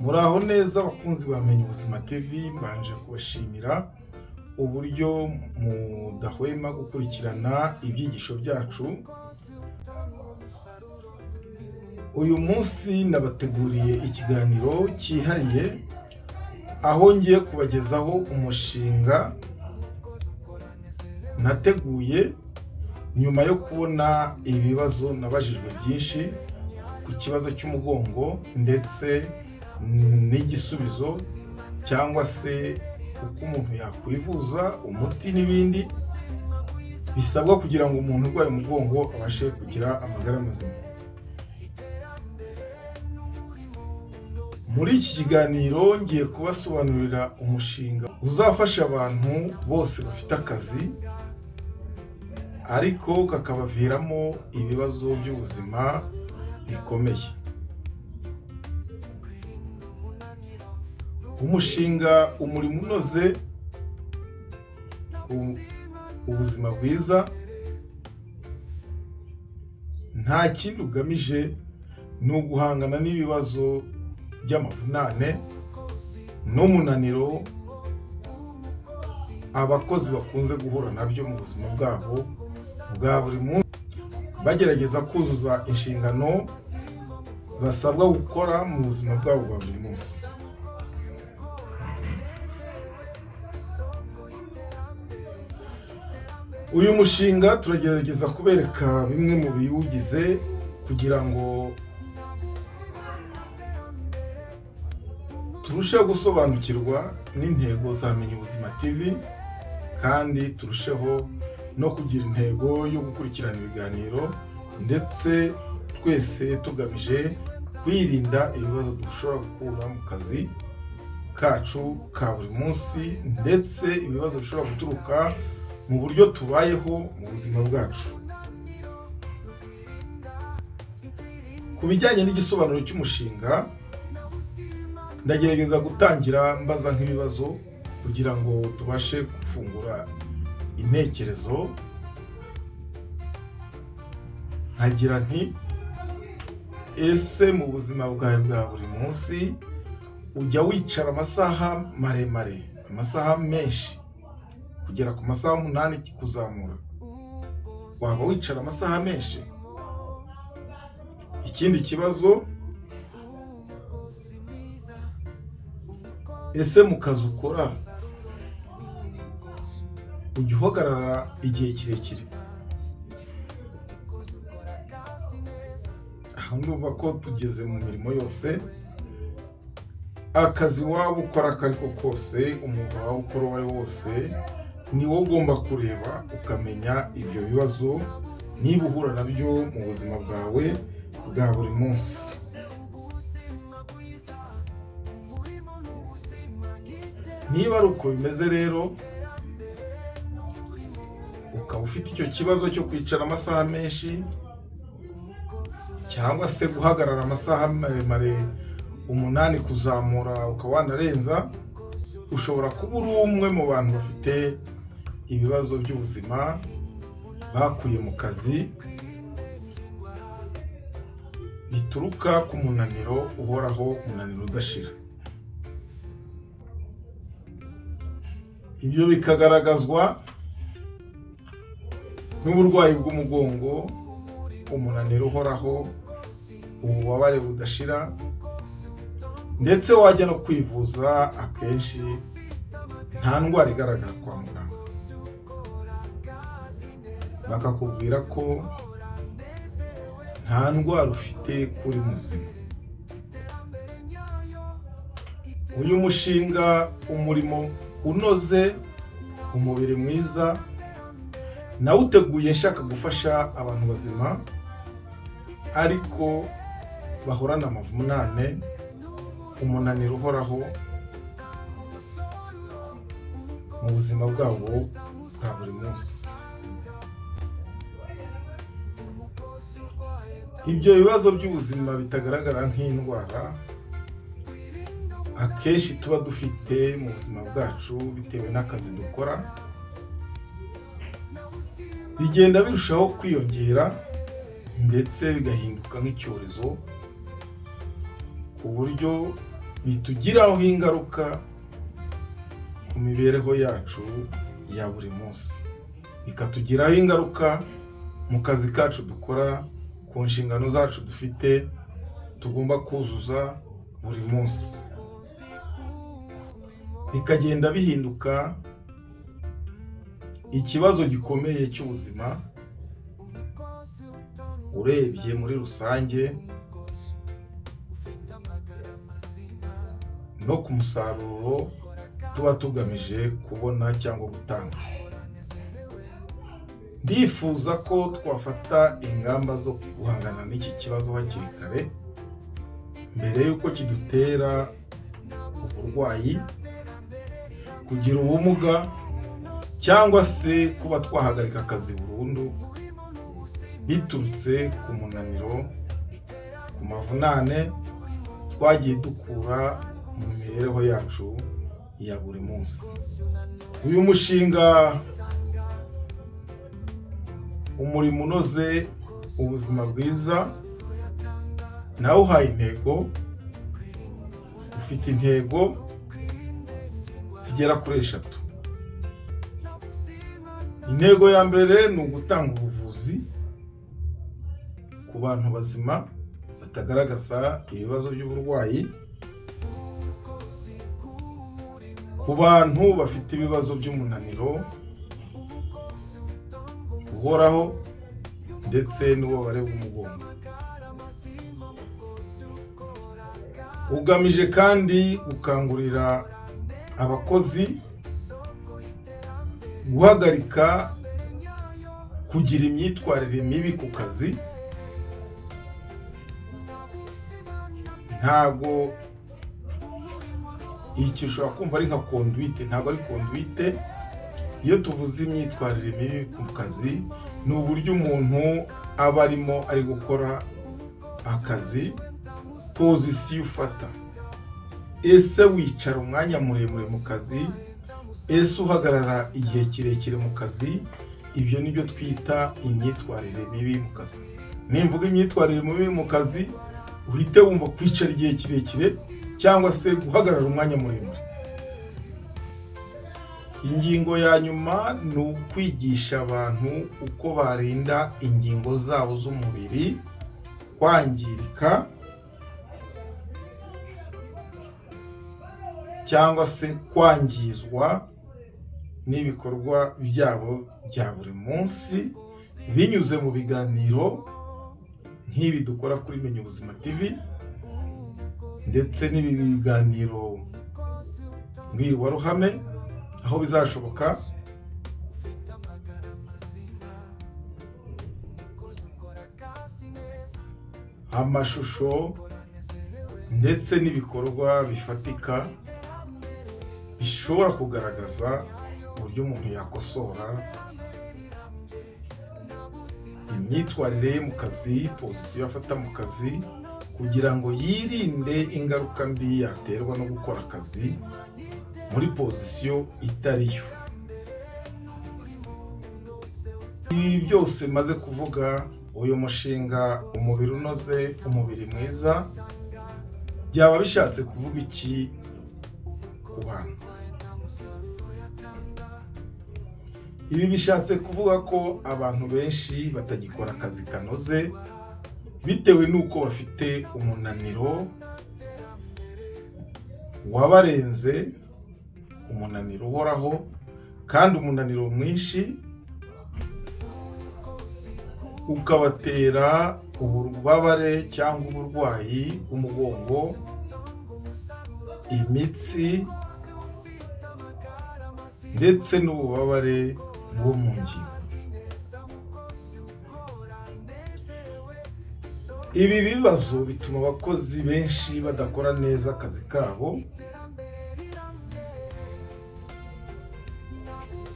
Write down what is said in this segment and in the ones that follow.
Muraho neza abakunzi bamenye ubuzima TV, mbanje kubashimira uburyo mudahwema gukurikirana ibyigisho byacu. Uyu munsi nabateguriye ikiganiro cyihariye aho ngiye kubagezaho umushinga nateguye nyuma yo kubona ibibazo nabajijwe byinshi ku kibazo cy'umugongo ndetse n'igisubizo cyangwa se uko umuntu yakwivuza, umuti n'ibindi bisabwa kugira ngo umuntu urwaye umugongo abashe kugira amagara mazima. Muri iki kiganiro ngiye kubasobanurira umushinga uzafasha abantu bose bafite akazi ariko kakabaviramo ibibazo by'ubuzima bikomeye. Umushinga umurimo unoze, ubuzima bwiza, nta kindi ugamije ni uguhangana n'ibibazo by'amavunane n'umunaniro abakozi bakunze guhura nabyo mu buzima bwabo bwa buri munsi, bagerageza kuzuza inshingano basabwa gukora mu buzima bwabo bwa buri munsi. Uyu mushinga turagerageza kubereka bimwe mu biwugize kugira ngo turusheho gusobanukirwa n'intego za Menya Ubuzima TV kandi turusheho no kugira intego yo gukurikirana ibiganiro ndetse twese tugamije kwirinda ibibazo dushobora gukura mu kazi kacu ka buri munsi ndetse ibibazo bishobora guturuka mu buryo tubayeho mu buzima bwacu. Ku bijyanye n'igisobanuro cy'umushinga, ndagerageza gutangira mbaza nk'ibibazo kugira ngo tubashe gufungura intekerezo. Nkagira nti, ese mu buzima bwawe bwa buri munsi ujya wicara amasaha maremare, amasaha menshi kugera ku masaha 8 kuzamura? Waba wicara amasaha menshi? Ikindi kibazo, ese mu kazi ukora ujya uhagarara igihe kirekire? Aha ndumva ko tugeze mu mirimo yose. Akazi waba ukora akariko kose, umwuga waba ukora uwo ari wo wose, ni wowe ugomba kureba ukamenya ibyo bibazo niba uhura nabyo mu buzima bwawe bwa buri munsi. Niba ari uko bimeze rero, ukaba ufite icyo kibazo cyo kwicara amasaha menshi cyangwa se guhagarara amasaha maremare 8 kuzamura ukaba wanarenza, ushobora kuba uri umwe mu bantu bafite ibibazo by'ubuzima bakuye mu kazi bituruka ku munaniro uhoraho, umunaniro udashira. Ibyo bikagaragazwa n'uburwayi bw'umugongo, umunaniro uhoraho, ububabare budashira, ndetse wajya no kwivuza akenshi nta ndwara igaragara kwa muganga, bakakubwira ko nta ndwara ufite kuri muzima. Uyu mushinga umurimo unoze, umubiri mwiza, nawuteguye nshaka gufasha abantu bazima ariko bahorana amavunane, umunaniro uhoraho mu buzima bwabo bwa buri munsi. Ibyo bibazo by'ubuzima bitagaragara nk'indwara akenshi tuba dufite mu buzima bwacu bitewe n'akazi dukora, bigenda birushaho kwiyongera ndetse bigahinduka nk'icyorezo ku buryo bitugiraho ingaruka ku mibereho yacu ya buri munsi, bikatugiraho ingaruka mu kazi kacu dukora, ku nshingano zacu dufite tugomba kuzuza buri munsi, bikagenda bihinduka ikibazo gikomeye cy'ubuzima urebye muri rusange no ku musaruro tuba tugamije kubona cyangwa gutanga. Ndifuza ko twafata ingamba zo guhangana n'iki kibazo hakiri kare mbere y'uko kidutera uburwayi, kugira ubumuga cyangwa se kuba twahagarika akazi burundu biturutse ku munaniro, ku mavunane twagiye dukura mu mibereho yacu ya buri munsi. Uyu mushinga umurimo unoze ubuzima bwiza nawuhaye intego, ufite intego zigera kuri 3. Intego ya mbere ni ugutanga ubuvuzi ku bantu bazima batagaragaza ibibazo by'uburwayi, ku bantu bafite ibibazo by'umunaniro uhoraho ndetse n'ububabare bw'umugongo. Ugamije kandi gukangurira abakozi guhagarika kugira imyitwarire mibi ku kazi. Ntago iki ushobora kumva ari nka conduite, ntago ari conduite. Iyo tuvuze imyitwarire mibi ku kazi ni uburyo umuntu aba arimo ari gukora akazi, pozisiyo ufata. Ese wicara umwanya muremure mu kazi? Ese uhagarara igihe kirekire mu kazi? Ibyo nibyo twita imyitwarire mibi mu kazi. Nimvuga imyitwarire mibi mu kazi, uhite wumva kwicara igihe kirekire cyangwa se guhagarara umwanya muremure. Ingingo ya nyuma ni ukwigisha abantu uko barinda ingingo zabo z'umubiri kwangirika cyangwa se kwangizwa n'ibikorwa byabo bya buri munsi, binyuze mu biganiro nk'ibi dukora kuri Menya Ubuzima TV ndetse n'ibiganiro mbwirwaruhame aho bizashoboka. Amashusho ndetse n'ibikorwa bifatika bishobora kugaragaza uburyo umuntu yakosora imyitwarire ye mu kazi, pozisiyo afata mu kazi, kugira ngo yirinde ingaruka mbi yaterwa no gukora akazi muri pozisiyo itariyo. Ibi byose maze kuvuga, uyu mushinga umubiri unoze, umubiri mwiza, byaba bishatse kuvuga iki ku bantu? Ibi bishatse kuvuga ko abantu benshi batagikora akazi kanoze bitewe n'uko bafite umunaniro wabarenze, umunaniro uhoraho kandi umunaniro mwinshi ukabatera ububabare cyangwa uburwayi bw'umugongo, imitsi ndetse n'ububabare bwo mu ngingo. Ibi bibazo bituma abakozi benshi badakora neza akazi kabo,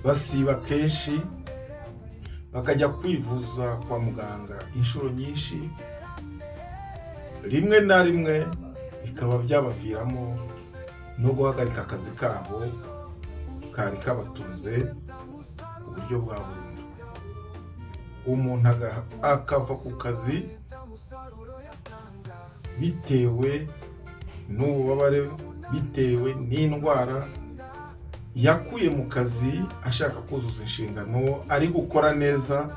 basiba kenshi, bakajya kwivuza kwa muganga inshuro nyinshi, rimwe na rimwe bikaba byabaviramo no guhagarika akazi kabo kari kabatunze ku buryo bwa burundu. Umuntu akava ku kazi bitewe n'ububabare bitewe n'indwara yakuye mu kazi ashaka kuzuza inshingano, ari gukora neza,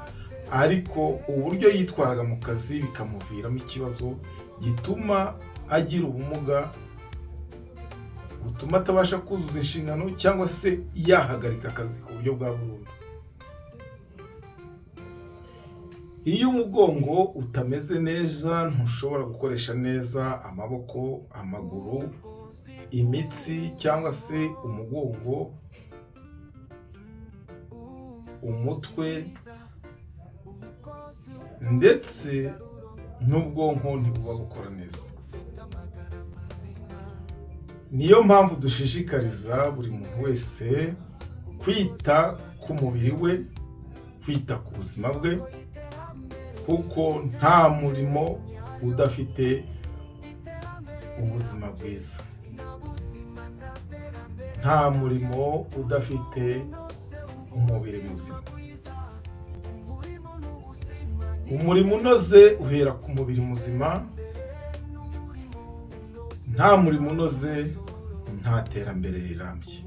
ariko uburyo yitwaraga mu kazi bikamuviramo ikibazo gituma agira ubumuga butuma atabasha kuzuza inshingano cyangwa se yahagarika akazi ku buryo bwa burundu. Iyo umugongo utameze neza ntushobora gukoresha neza amaboko, amaguru, imitsi cyangwa se umugongo, umutwe ndetse n'ubwonko ntibuba bukora neza. Niyo mpamvu dushishikariza buri muntu wese kwita ku mubiri we, kwita ku buzima bwe, kuko nta murimo udafite ubuzima bwiza, nta murimo udafite umubiri muzima. Umurimo unoze uhera ku mubiri muzima, nta murimo unoze nta terambere rirambye.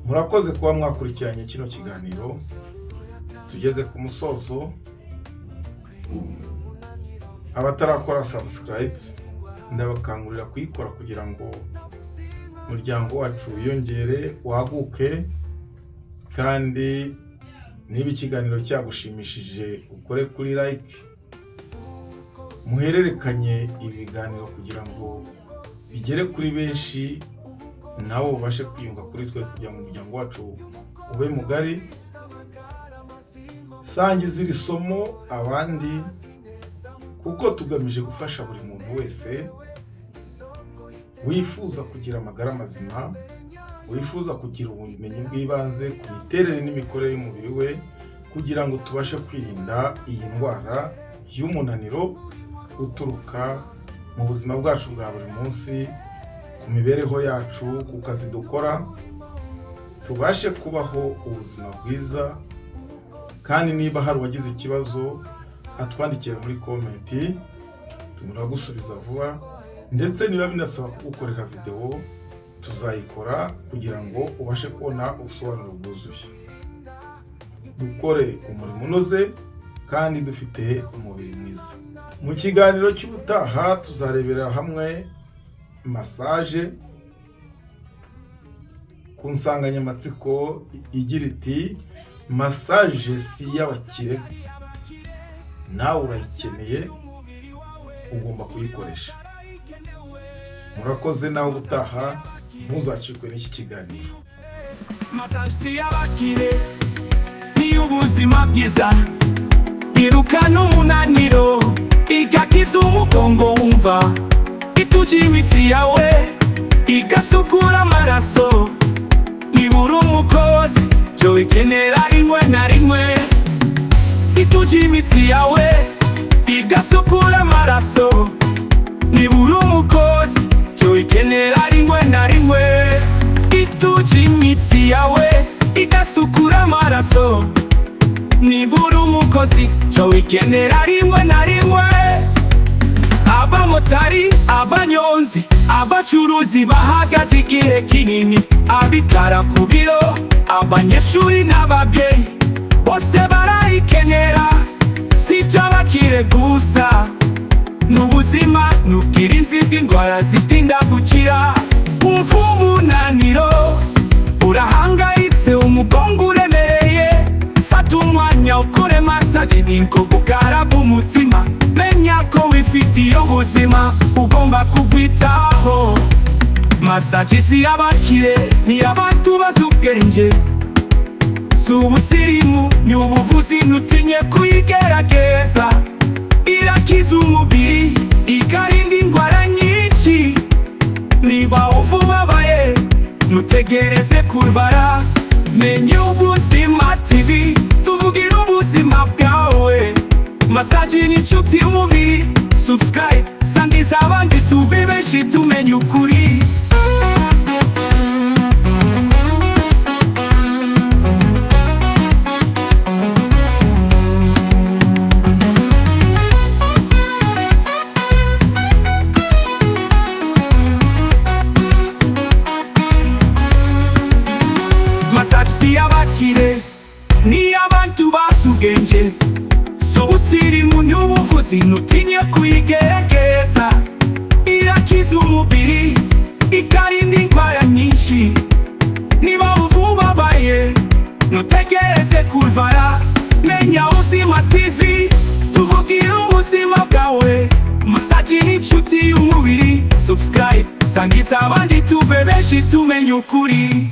Murakoze kuba mwakurikiranye kino kiganiro, tugeze ku musozo. Abatarakora subscribe ndabakangurira kuyikora kugira ngo umuryango wacu wiyongere, waguke, kandi niba ikiganiro cyagushimishije ukore kuri like, muhererekanye ibiganiro kugira ngo bigere kuri benshi, nabo ubashe kwiyunga kuri twe kugira ngo umuryango wacu ube mugari. Sangiza iri somo abandi, kuko tugamije gufasha buri muntu wese wifuza kugira amagara mazima, wifuza kugira ubumenyi bw'ibanze ku miterere n'imikorere y'umubiri we, kugira ngo tubashe kwirinda iyi ndwara y'umunaniro uturuka mu buzima bwacu bwa buri munsi, ku mibereho yacu, ku kazi dukora, tubashe kubaho ubuzima bwiza. Kandi niba hari uwagize ikibazo atwandikira muri komenti, turagusubiza vuba, ndetse niba binasaba kugukorera video tuzayikora kugira ngo ubashe kubona ubusobanuro bwuzuye. Dukore umurimo unoze kandi dufite umubiri mwiza. Mu kiganiro cy'ubutaha tuzarebera hamwe massage ku nsanganyamatsiko igira iti massage si y'abakire, nawe urayikeneye, ugomba kuyikoresha. Murakoze, nawe ubutaha ntuzacikwe n'iki kiganiro. Massage si y'abakire, ni ubuzima bwiza, irukana umunaniro, igakiza umugongo wumva, ituja imitsi yawe, igasukura amaraso. Nibura umukozi cyo ikenera rimwe na rimwe, ituja imitsi yawe, igasukura amaraso. Nibura umukozi cyo ikenera rimwe na rimwe, ituja imitsi yawe, igasukura amaraso. Nibura umukozi cyo ikenera rimwe na rimwe. Abamotari, abanyonzi, abacuruzi bahagaze igihe kinini, abikara ku biro, abanyeshuri n'ababyeyi, bose barayikenera. Si iby'abakire gusa, n'ubuzima n'ubwirinzi bw'indwara zitinda gukira. Umva umunaniro urahangayitse, umugongo uremereye, fata umwanya ukore massage, niko gukaraba umutima. Menya ko wifitiye ubuzima, ugomba kubwitaho. Massage si y'abakire, ni y'abantu bazi ubwenge, si ubusirimu, ni ubuvuzi, ntutinye kuyigerageza. Irakiza umubiri, ikarinda indwara nyinshi. Niba wumva ubabaye, ntutegereze kurwara. Menya Ubuzima TV, tuvugira ubuzima bwawe. Massage ni inshuti y'umubiri, subscribe, sangiza abandi, tube benshi tumenye ukuri. sinutinye kuyigerageza. Irakiza umubiri, ikarinda indwara nyinshi. Niba ubabaye ntutegereze kurwara, menya Ubuzima TV tuvugira ubuzima bwawe. Massage ni inshuti y'umubiri, subscribe, sangiza abandi tube benshi tumenye ukuri.